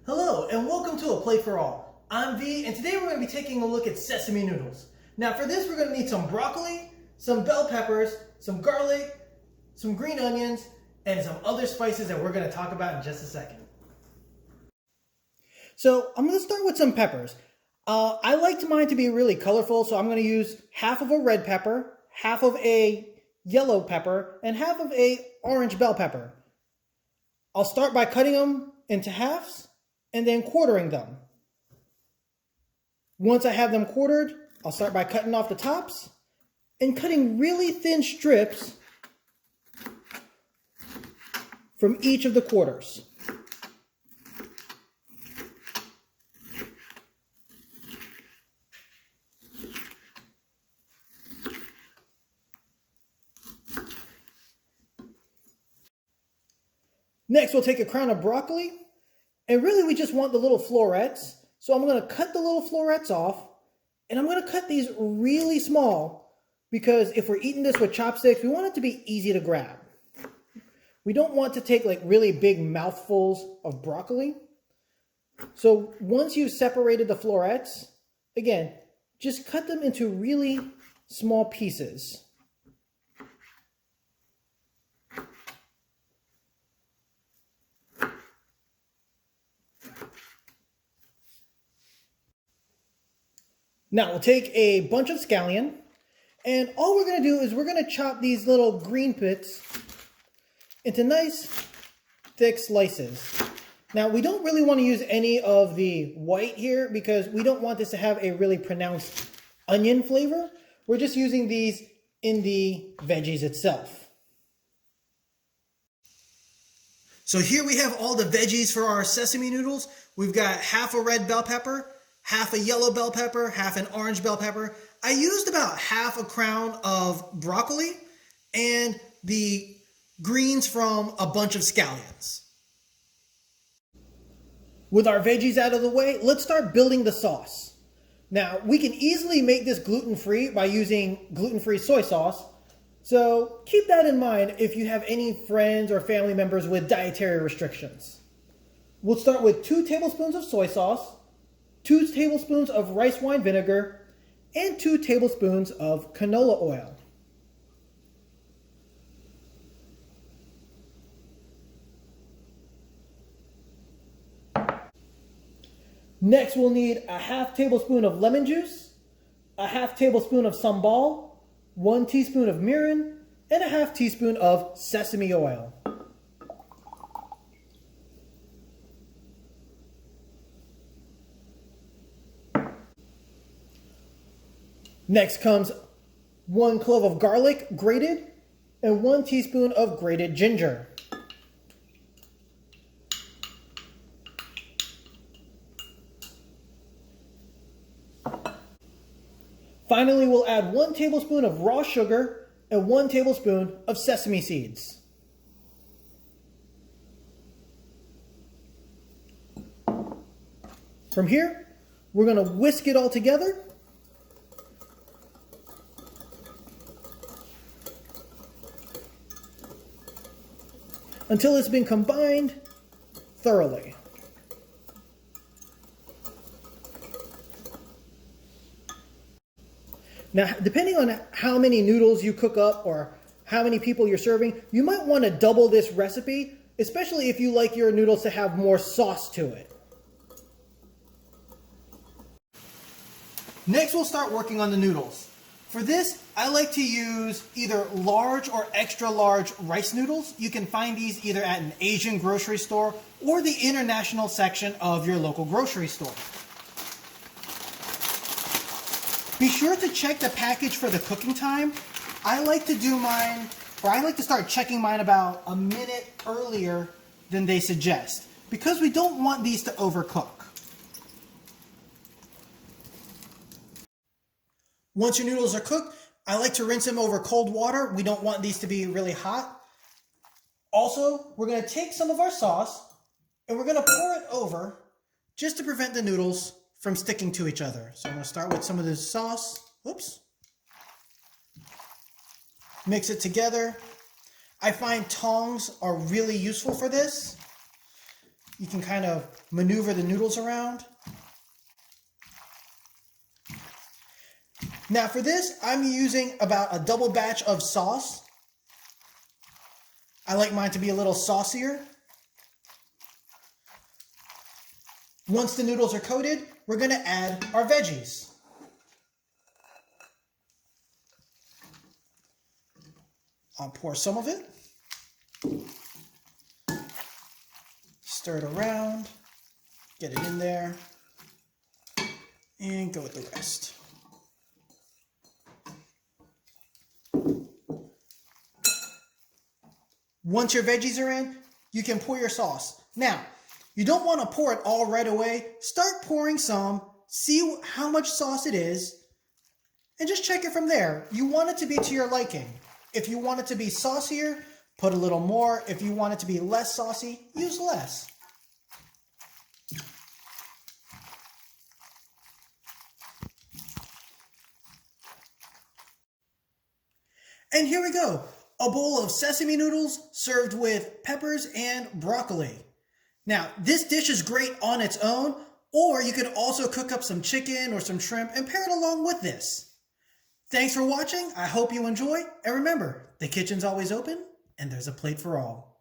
Hello and welcome to A Plate for All. I'm V and today we're going to be taking a look at sesame noodles. Now for this we're going to need some broccoli, some bell peppers, some garlic, some green onions, and some other spices that we're going to talk about in just a second. So I'm going to start with some peppers. I like mine to be really colorful, so I'm going to use half of a red pepper, half of a yellow pepper, and half of a orange bell pepper. I'll start by cutting them into halves and then quartering them. Once I have them quartered, I'll start by cutting off the tops and cutting really thin strips from each of the quarters. Next, we'll take a crown of broccoli, and really we just want the little florets. So I'm going to cut the little florets off, and I'm going to cut these really small because if we're eating this with chopsticks, we want it to be easy to grab. We don't want to take like really big mouthfuls of broccoli. So once you've separated the florets, again, just cut them into really small pieces. Now we'll take a bunch of scallion, and all we're going to do is we're going to chop these little green bits into nice thick slices. Now we don't really want to use any of the white here because we don't want this to have a really pronounced onion flavor. We're just using these in the veggies itself. So here we have all the veggies for our sesame noodles. We've got half a red bell pepper, half a yellow bell pepper, half an orange bell pepper. I used about half a crown of broccoli and the greens from a bunch of scallions. With our veggies out of the way, let's start building the sauce. Now, we can easily make this gluten-free by using gluten-free soy sauce. So keep that in mind if you have any friends or family members with dietary restrictions. We'll start with 2 tablespoons of soy sauce, 2 tablespoons of rice wine vinegar, and 2 tablespoons of canola oil. Next, we'll need a half tablespoon of lemon juice, a half tablespoon of sambal, 1 teaspoon of mirin, and a half teaspoon of sesame oil. Next comes 1 clove of garlic grated and 1 teaspoon of grated ginger. Finally, we'll add 1 tablespoon of raw sugar and 1 tablespoon of sesame seeds. From here, we're going to whisk it all together. Until it's been combined thoroughly. Now, depending on how many noodles you cook up or how many people you're serving, you might want to double this recipe, especially if you like your noodles to have more sauce to it. Next, we'll start working on the noodles. For this, I like to use either large or extra large rice noodles. You can find these either at an Asian grocery store or the international section of your local grocery store. Be sure to check the package for the cooking time. I like to start checking mine about a minute earlier than they suggest because we don't want these to overcook. Once your noodles are cooked, I like to rinse them over cold water. We don't want these to be really hot. Also, we're going to take some of our sauce and we're going to pour it over just to prevent the noodles from sticking to each other. So I'm going to start with some of this sauce. Oops. Mix it together. I find tongs are really useful for this. you can kind of maneuver the noodles around. Now for this, I'm using about a double batch of sauce. I like mine to be a little saucier. Once the noodles are coated, we're going to add our veggies. I'll pour some of it. Stir it around. Get it in there. And go with the rest. Once your veggies are in, you can pour your sauce. Now, you don't want to pour it all right away. Start pouring some, see how much sauce it is, and just check it from there. You want it to be to your liking. If you want it to be saucier, put a little more. If you want it to be less saucy, use less. And here we go. A bowl of sesame noodles served with peppers and broccoli. Now, this dish is great on its own, or you can also cook up some chicken or some shrimp and pair it along with this. Thanks for watching. I hope you enjoy. And remember, the kitchen's always open and there's a plate for all.